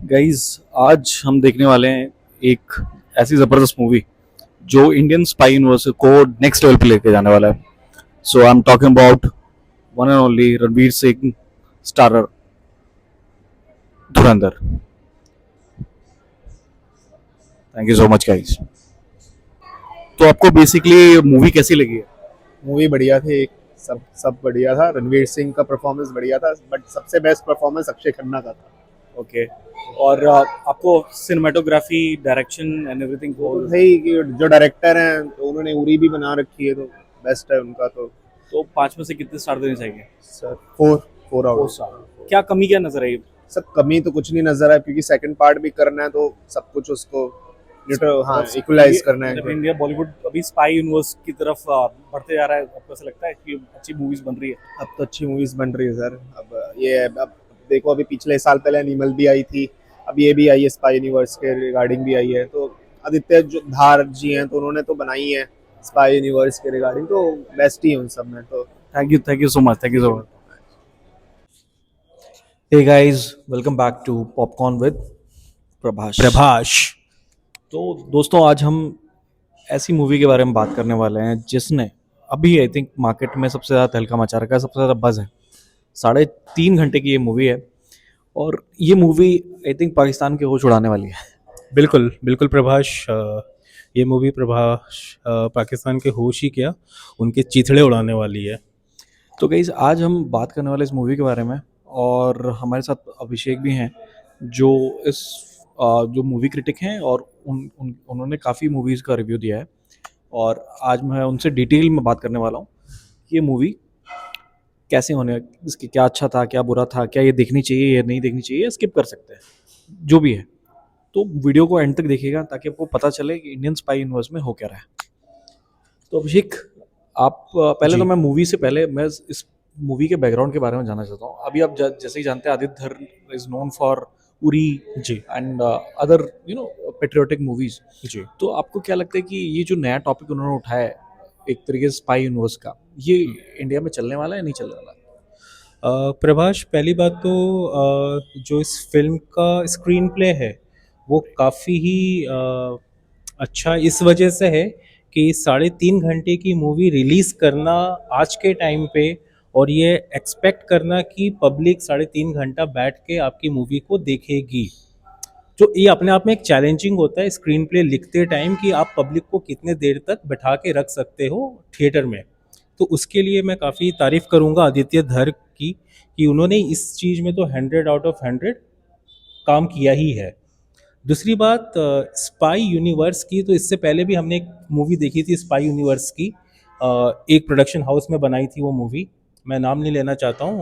Guys, आज हम देखने वाले हैं एक ऐसी जबरदस्त मूवी जो इंडियन स्पाई यूनिवर्स को नेक्स्ट लेवल पे लेके जाने वाला है। So I am talking about one and only Ranveer Singh starrer Dhurandhar. Thank you so much guys. तो आपको बेसिकली मूवी कैसी लगी है? मूवी बढ़िया थी। सब सब बढ़िया था। रणवीर सिंह का परफॉर्मेंस बढ़िया था, बट सबसे बेस्ट परफॉर्मेंस अक्षय खन्ना का था। ओके। और आपको सिनेमेटोग्राफी, डायरेक्शन एंड एवरीथिंग वो तो है ही कि जो डायरेक्टर हैं तो उन्होंने उरी भी बना रखी है, तो बेस्ट है उनका। तो 5 में से कितने स्टार देने चाहिए? Sir four four four out. Star. क्या कमी क्या नजर आई? सर कमी तो कुछ नहीं नजर आया, क्योंकि सेकंड पार्ट भी करना है तो सब कुछ उसको इक्वलाइज करना है। इंडिया बॉलीवुड अभी स्पाई यूनिवर्स की तरफ बढ़ते जा रहा है। आपको ऐसा लगता है कि अच्छी मूवीज बन रही है? अब तो अच्छी मूवीज बन रही है सर। अब देखो, अभी पिछले साल पहले एनिमल भी आई थी, अब ये भी आई है, स्पाई यूनिवर्स के रिगार्डिंग भी आई है। तो आदित्य जो धार जी हैं तो उन्होंने तो बनाई है स्पाई यूनिवर्स के रिगार्डिंग, तो बेस्ट ही है उन सब में। तो thank you so much, thank you so much. Hey guys, welcome back to popcorn with Prabhash. तो दोस्तों, आज हम ऐसी मूवी के बारे में बात करने वाले हैं जिसने अभी आई थिंक मार्केट में सबसे ज़्यादा तहलका मचा रखा है, सबसे ज़्यादा बज़ है। 3.5 घंटे की ये मूवी है और ये मूवी आई थिंक पाकिस्तान के होश उड़ाने वाली है। बिल्कुल बिल्कुल प्रभाष। ये मूवी प्रभाष पाकिस्तान के होश ही क्या, उनके चीथड़े उड़ाने वाली है। तो गाइस, आज हम बात करने वाले इस मूवी के बारे में, और हमारे साथ अभिषेक भी हैं जो इस जो मूवी क्रिटिक हैं, और उन्होंने काफ़ी मूवीज़ का रिव्यू दिया है। और आज मैं उनसे डिटेल में बात करने वाला हूँ कि ये मूवी कैसे होने, इसके क्या अच्छा था, क्या बुरा था, क्या ये देखनी चाहिए या नहीं देखनी चाहिए, या स्किप कर सकते हैं, जो भी है। तो वीडियो को एंड तक देखिएगा ताकि आपको पता चले कि इंडियन स्पाई यूनिवर्स में हो क्या रहा है। तो अभिषेक, आप पहले जी। तो मैं मूवी से पहले मैं इस मूवी के बैकग्राउंड के बारे में जानना चाहता हूँ। अभी आप जैसे ही जानते हैं, Aditya Dhar is known for Uri ji. And other patriotic movies. जी। तो आपको क्या लगता है कि ये जो नया टॉपिक उन्होंने उठाया है, एक तरीके से स्पाई यूनिवर्स का, ये इंडिया में चलने वाला है नहीं चलने वाला? प्रभाष, पहली बात तो जो इस फिल्म का स्क्रीन प्ले है वो काफ़ी ही अच्छा इस वजह से है कि 3.5 घंटे की मूवी रिलीज़ करना आज के टाइम पे, और ये एक्सपेक्ट करना कि पब्लिक 3.5 घंटा बैठ के आपकी मूवी को देखेगी, जो ये अपने आप में एक चैलेंजिंग होता है स्क्रीन प्ले लिखते टाइम, कि आप पब्लिक को कितने देर तक बैठा के रख सकते हो थिएटर में। तो उसके लिए मैं काफ़ी तारीफ़ करूँगा आदित्य धर की, कि उन्होंने इस चीज़ में तो 100 आउट ऑफ 100 काम किया ही है। दूसरी बात, स्पाई यूनिवर्स की, तो इससे पहले भी हमने एक मूवी देखी थी स्पाई यूनिवर्स की। एक प्रोडक्शन हाउस में बनाई थी वो मूवी, मैं नाम नहीं लेना चाहता हूँ।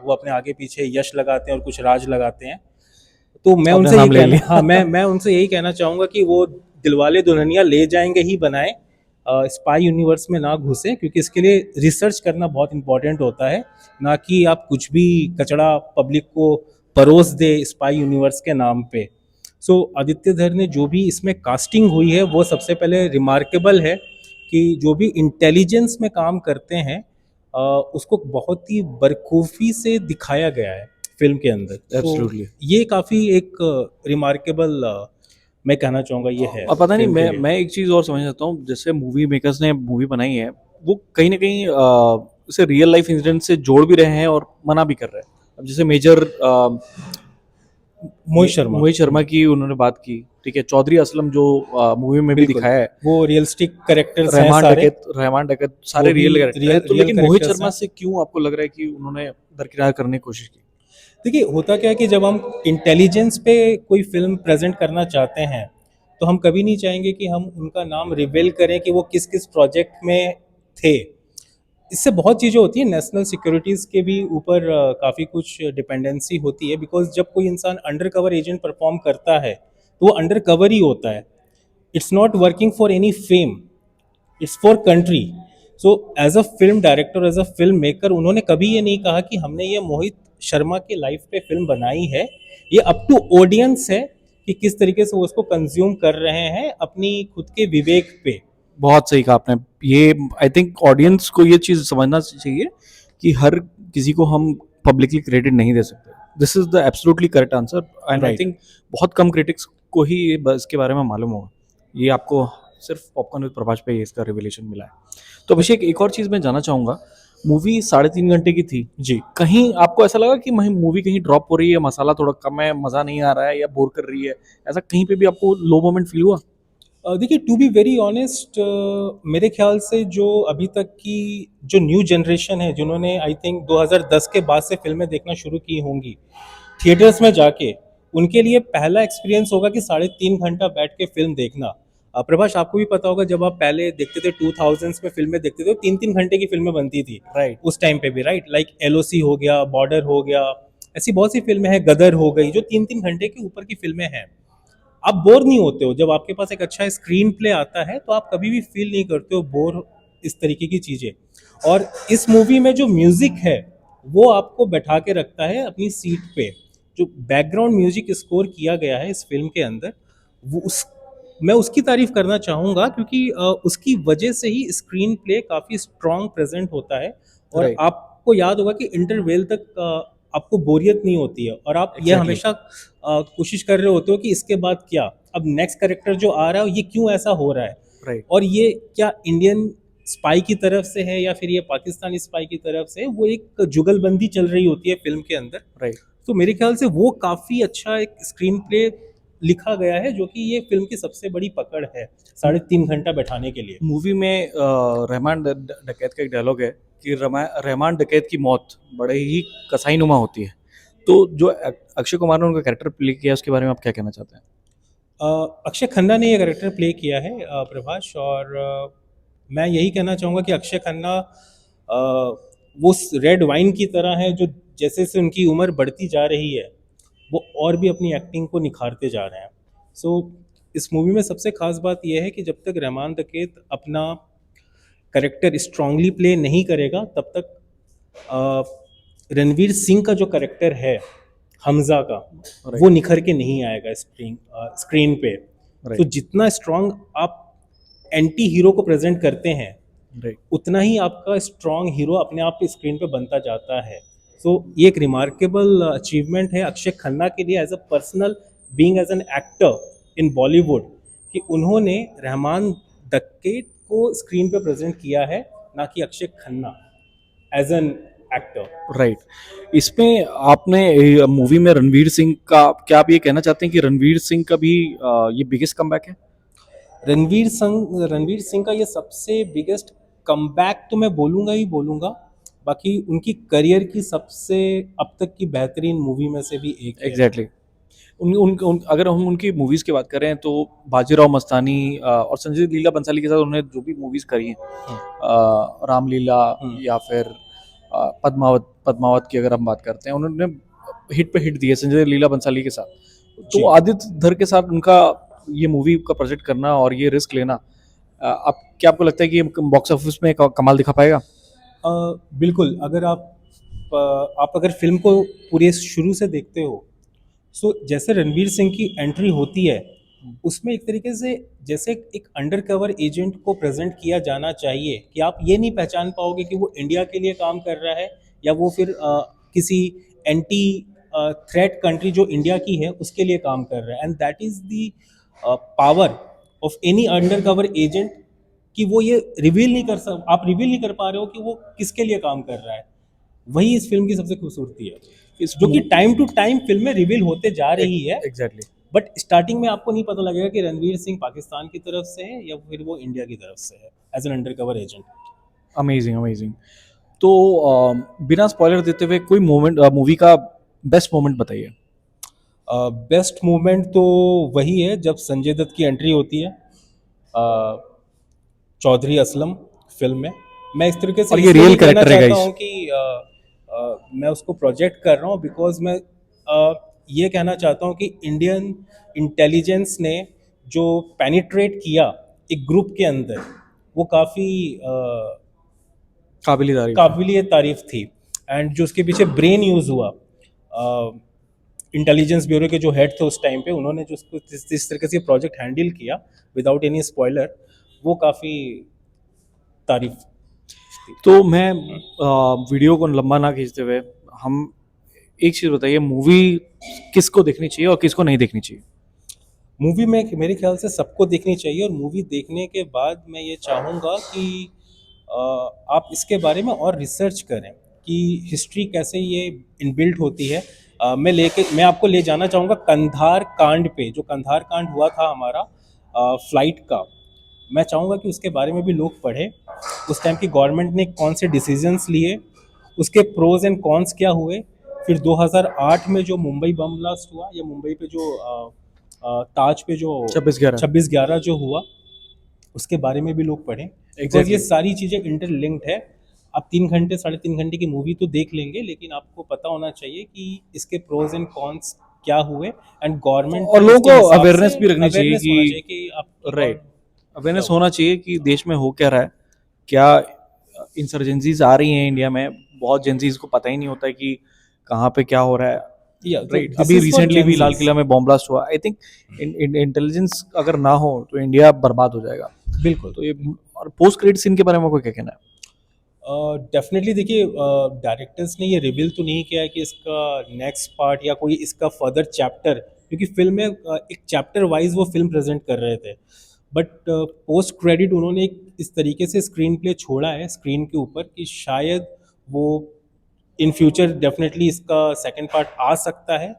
वो अपने आगे पीछे यश लगाते हैं और कुछ राज लगाते हैं। तो मैं आपने उनसे यही नाम ले कहना लिया। हाँ मैं उनसे यही कहना चाहूँगा कि वो दिलवाले दुल्हनिया ले जाएंगे ही बनाए, स्पाई यूनिवर्स में ना घुसे, क्योंकि इसके लिए रिसर्च करना बहुत इंपॉर्टेंट होता है, ना कि आप कुछ भी कचड़ा पब्लिक को परोस दे स्पाई यूनिवर्स के नाम पे। सो आदित्य धर ने जो भी इसमें कास्टिंग हुई है वो सबसे पहले रिमार्केबल है, कि जो भी इंटेलिजेंस में काम करते हैं उसको बहुत ही बरखूफी से दिखाया गया है फिल्म के अंदर। Absolutely. तो ये काफ़ी एक रिमार्केबल मैं कहना चाहूँगा ये है और पता नहीं, फिल्म के मैं लिए। मैं एक चीज़ और समझ सकता हूँ, जैसे मूवी मेकर्स ने मूवी बनाई है, वो कहीं ना कहीं इसे रियल लाइफ इंसिडेंट से जोड़ भी रहे हैं और मना भी कर रहे हैं। अब जैसे मेजर मोहित शर्मा की उन्होंने बात की, ठीक है, चौधरी असलम जो मूवी में भी बिल्कुल, दिखाया है, वो रियलिस्टिक कैरेक्टर्स हैं सारे। रहमान डकैत सारे वो भी रियल कैरेक्टर हैं। तो रियल लेकिन मोहित कैरेक्टर्स शर्मा हैं। से क्यों आपको लग रहा है कि उन्होंने दरकिनार करने की कोशिश की? देखिए, होता क्या है कि जब हम इंटेलिजेंस पे कोई फिल्म प्रेजेंट करना चाहते हैं तो हम कभी नहीं चाहेंगे कि हम उनका नाम रिवील करें कि वो किस किस प्रोजेक्ट में थे। इससे बहुत चीज़ें होती हैं, नेशनल सिक्योरिटीज़ के भी ऊपर काफ़ी कुछ डिपेंडेंसी होती है, बिकॉज जब कोई इंसान अंडर कवर एजेंट परफॉर्म करता है तो वो अंडर कवर ही होता है। It's not working for any fame, it's for country. So as a film director, as a film maker, उन्होंने कभी ये नहीं कहा कि हमने ये मोहित शर्मा के लाइफ पे फिल्म बनाई है। ये अप टू ऑडियंस है कि किस तरीके से वो उसको कंज्यूम कर रहे हैं अपनी खुद के विवेक पे। बहुत सही कहा आपने। ये आई थिंक ऑडियंस को ये चीज़ समझना चाहिए कि हर किसी को हम पब्लिकली क्रेडिट नहीं दे सकते। This is the absolutely correct answer and I Right. Think बहुत कम क्रिटिक्स को ही इसके बारे में मालूम होगा। ये आपको सिर्फ पॉपकॉर्न विद प्रभाष पे ही इसका रिविलेशन मिला है। तो अभिषेक, एक और चीज़ मैं जानना चाहूँगा, मूवी 3.5 घंटे की थी जी। कहीं आपको ऐसा लगा कि मूवी कहीं ड्रॉप हो रही है, मसाला थोड़ा कम है, मज़ा नहीं आ रहा है या बोर कर रही है, ऐसा कहीं पे भी आपको लो मोमेंट फील हुआ? देखिए, टू बी वेरी ऑनेस्ट, मेरे ख्याल से जो अभी तक की जो न्यू जनरेशन है, जिन्होंने आई थिंक 2010 के बाद से फिल्में देखना शुरू की होंगी थिएटर्स में जाके, उनके लिए पहला एक्सपीरियंस होगा कि 3.5 घंटा बैठ के फिल्म देखना। प्रभाष, आपको भी पता होगा, जब आप पहले देखते थे 2000s में फिल्में देखते थे, तो 3-3 घंटे की फिल्में बनती थी राइट। उस टाइम पे भी, राइट? लाइक एलओसी हो गया, बॉर्डर हो गया, ऐसी बहुत सी फिल्में हैं, गदर हो गई, जो 3-3 घंटे के ऊपर की फिल्में हैं। आप बोर नहीं होते हो जब आपके पास एक अच्छा स्क्रीन प्ले आता है, तो आप कभी भी फील नहीं करते हो बोर, इस तरीके की चीजें। और इस मूवी में जो म्यूजिक है, वो आपको बैठा के रखता है अपनी सीट पे। जो बैकग्राउंड म्यूजिक स्कोर किया गया है इस फिल्म के अंदर, वो उस मैं उसकी तारीफ करना चाहूँगा, क्योंकि उसकी वजह से ही स्क्रीन प्ले काफ़ी स्ट्रॉन्ग प्रेजेंट होता है। और राइट। आपको याद होगा कि इंटरवेल तक आपको बोरियत नहीं होती है, और आप ये Exactly. हमेशा कोशिश कर रहे होते हो कि इसके बाद क्या, अब नेक्स्ट कैरेक्टर जो आ रहा है ये क्यों ऐसा हो रहा है, राइट। और ये क्या इंडियन स्पाई की तरफ से है या फिर ये पाकिस्तानी स्पाई की तरफ से है, वो एक जुगलबंदी चल रही होती है फिल्म के अंदर। राइट। तो मेरे ख्याल से वो काफ़ी अच्छा एक स्क्रीन प्ले लिखा गया है, जो कि ये फिल्म की सबसे बड़ी पकड़ है 3.5 घंटा बैठाने के लिए। मूवी में रहमान डकैत का एक डायलॉग है कि रहमान डकैत की मौत बड़े ही कसाईनुमा होती है। तो जो अक्षय कुमार ने उनका कैरेक्टर प्ले किया, उसके बारे में आप क्या कहना चाहते हैं? अक्षय खन्ना ने ये कैरेक्टर प्ले किया है, प्रभाष, और मैं यही कहना चाहूँगा कि अक्षय खन्ना वो रेड वाइन की तरह है, जो जैसे से उनकी उम्र बढ़ती जा रही है, वो और भी अपनी एक्टिंग को निखारते जा रहे हैं। सो इस मूवी में सबसे खास बात यह है कि जब तक रहमान डकैत अपना करेक्टर स्ट्रांगली प्ले नहीं करेगा, तब तक अ, रणवीर सिंह का जो करेक्टर है हमजा का, Right. वो निखर के नहीं आएगा स्क्रीन पे। Right. तो जितना स्ट्रांग आप एंटी हीरो को प्रेजेंट करते हैं, राइट। उतना ही आपका स्ट्रांग हीरो अपने आप स्क्रीन पे बनता जाता है। सो ये एक रिमार्केबल अचीवमेंट है अक्षय खन्ना के लिए, as a personal being, as an actor in Bollywood, कि उन्होंने रहमान डकैत को स्क्रीन पे प्रेजेंट किया है, ना कि Akshaye Khanna as an actor. Right. इसमें आपने मूवी में रणवीर सिंह का, क्या आप ये कहना चाहते हैं कि रणवीर सिंह का भी ये बिगेस्ट कमबैक है? रणवीर सिंह का ये सबसे बिगेस्ट कमबैक तो मैं बोलूँगा ही बोलूँगा। बाकी उनकी करियर की सबसे अब तक की बेहतरीन मूवी में से भी एक है। एग्जैक्टली। अगर हम उनकी मूवीज़ की बात करें तो बाजीराव मस्तानी और संजय लीला बंसाली के साथ उन्होंने जो भी मूवीज़ करी हैं, रामलीला या फिर पद्मावत की अगर हम बात करते हैं, उन्होंने हिट पे हिट दी है संजय लीला बंसाली के साथ। जी। तो आदित्य धर के साथ उनका ये मूवी का प्रोजेक्ट करना और ये रिस्क लेना, आप क्या, आपको लगता है कि ये बॉक्स ऑफिस में कमाल दिखा पाएगा? बिल्कुल, अगर आप अगर फिल्म को पूरे शुरू से देखते हो, सो जैसे रणवीर सिंह की एंट्री होती है, उसमें एक तरीके से जैसे एक अंडर कवर एजेंट को प्रेजेंट किया जाना चाहिए, कि आप ये नहीं पहचान पाओगे कि वो इंडिया के लिए काम कर रहा है या वो फिर किसी एंटी थ्रेट कंट्री जो इंडिया की है उसके लिए काम कर रहा है। And that is the power of any under cover agent, कि वो ये आप रिवील नहीं कर पा रहे हो कि वो किसके लिए काम कर रहा है। वही इस फिल्म की सबसे खूबसूरती है, जो कि टाइम टू टाइम फिल्में रिवील होते जा रही है। एग्जैक्टली। बट स्टार्टिंग में आपको नहीं पता लगेगा कि रणवीर सिंह पाकिस्तान की तरफ से है या फिर वो इंडिया की तरफ से है, as an undercover agent. Amazing, amazing. तो बिना स्पॉइलर देते हुए कोई मोमेंट, मूवी का बेस्ट मोमेंट बताइए। बेस्ट मूवमेंट तो वही है जब संजय दत्त की एंट्री होती है चौधरी असलम फिल्म में। मैं इस तरीके से और ये इसलिए real नहीं कहना character है चाहता guys। हूँ कि मैं उसको प्रोजेक्ट कर रहा हूँ, बिकॉज मैं ये कहना चाहता हूँ कि इंडियन इंटेलिजेंस ने जो पेनिट्रेट किया एक ग्रुप के अंदर, वो काफ़ी काबिल तारीफ। काबिलियत तारीफ थी। एंड जो उसके पीछे ब्रेन यूज़ हुआ, इंटेलिजेंस ब्यूरो के जो हेड थे उस टाइम पे, उन्होंने जो उसको जिस तरीके से प्रोजेक्ट हैंडल किया विदाउट एनी स्पॉइलर, वो काफ़ी तारीफ। तो मैं वीडियो को लंबा ना खींचते हुए, हम एक चीज़ बताइए, मूवी किसको देखनी चाहिए और किसको नहीं देखनी चाहिए? मूवी में मेरे ख्याल से सबको देखनी चाहिए, और मूवी देखने के बाद मैं ये चाहूँगा कि आप इसके बारे में और रिसर्च करें कि हिस्ट्री कैसे ये इनबिल्ट होती है। मैं आपको ले जाना चाहूँगा कंधार कांड पे, जो कंधार कांड हुआ था हमारा फ्लाइट का। मैं चाहूँगा कि उसके बारे में भी लोग पढ़ें, उस टाइम की गवर्नमेंट ने कौन से डिसीजंस लिए, उसके प्रोज एंड कॉन्स क्या हुए। फिर 2008 में जो मुंबई बम ब्लास्ट हुआ, या मुंबई पे जो ताज पे जो 26/11। 26/11 जो हुआ, उसके बारे में भी लोग पढ़ें, बिकॉज ये Exactly. सारी चीज़ें इंटरलिंक्ड है। आप 3 घंटे 3.5 घंटे की मूवी तो देख लेंगे, लेकिन आपको पता होना चाहिए कि इसके प्रोज एंड कॉन्स क्या हुए, एंड गवर्नमेंट और लोगों को अवेयरनेस भी रखनी चाहिए होना चाहिए कि कि आप राइट, अवेयरनेस क्या होना चाहिए कि देश में हो क्या रहा है, क्या इंसर्जेंसीज आ रही हैं इंडिया में। बहुत जेंजीज को पता ही नहीं होता है कि कहाँ पे क्या हो रहा है। राइट, अभी रिसेंटली भी लाल किला में बॉम्ब ब्लास्ट हुआ। आई थिंक इंटेलिजेंस अगर ना हो तो इंडिया बर्बाद हो जाएगा। बिल्कुल। तो ये, और पोस्ट क्रेडिट सीन के बारे में आपको क्या कहना है? डेफिनेटली देखिए, डायरेक्टर्स ने ये रिवील तो नहीं किया है कि इसका नेक्स्ट पार्ट या कोई इसका फर्दर चैप्टर, क्योंकि फिल्म में एक चैप्टर वाइज वो फिल्म प्रेजेंट कर रहे थे, बट पोस्ट क्रेडिट उन्होंने एक इस तरीके से स्क्रीन प्ले छोड़ा है स्क्रीन के ऊपर कि शायद वो इन फ्यूचर डेफिनेटली इसका सेकंड पार्ट आ सकता है,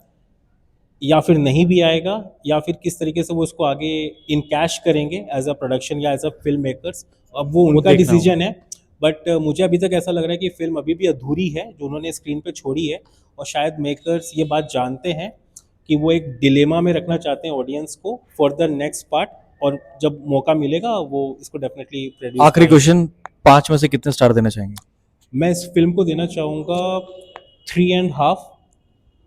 या फिर नहीं भी आएगा, या फिर किस तरीके से वो इसको आगे इन कैश करेंगे एज अ प्रोडक्शन या एज अ फिल्म मेकर्स, अब वो उनका देखना होगा। डिसीजन है। बट मुझे अभी तक ऐसा लग रहा है कि फिल्म अभी भी अधूरी है जो उन्होंने स्क्रीन पे छोड़ी है, और शायद मेकर्स ये बात जानते हैं कि वो एक डिलेमा में रखना चाहते हैं ऑडियंस को फॉर द नेक्स्ट पार्ट, और जब मौका मिलेगा वो इसको डेफिनेटली प्रोड्यूस आखिरी क्वेश्चन, 5 में से कितने स्टार देना चाहेंगे? मैं इस फिल्म को देना चाहूँगा 3.5।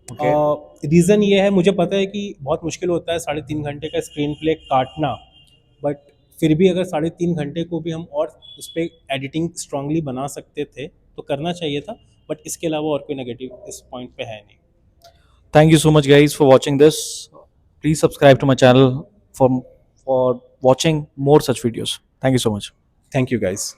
ओके। रीज़न ये है, मुझे पता है कि बहुत मुश्किल होता है 3.5 घंटे का स्क्रीन प्ले काटना, बट फिर भी अगर 3.5 घंटे को भी हम और उस पर एडिटिंग स्ट्रांगली बना सकते थे तो करना चाहिए था, बट इसके अलावा और कोई नेगेटिव इस पॉइंट पे है नहीं। Thank you so much, guys, for watching this. Please subscribe to my channel for watching more such videos. Thank you so much. Thank you guys.